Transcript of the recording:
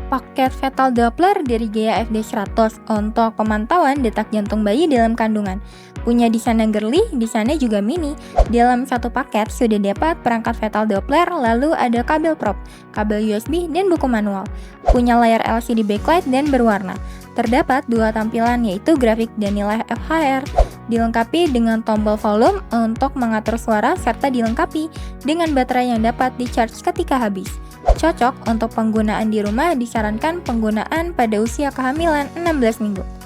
Paket fetal Doppler dari Gaia FD100 untuk pemantauan detak jantung bayi dalam kandungan. Punya desain yang girly, desainnya juga mini. Dalam satu paket sudah dapat perangkat fetal Doppler, lalu ada kabel prop, kabel USB, dan buku manual. Punya layar LCD backlight dan berwarna. Terdapat dua tampilan yaitu grafik dan nilai FHR. Dilengkapi dengan tombol volume untuk mengatur suara serta dilengkapi dengan baterai yang dapat di-charge ketika habis. Cocok untuk penggunaan di rumah, disarankan penggunaan pada usia kehamilan 16 minggu.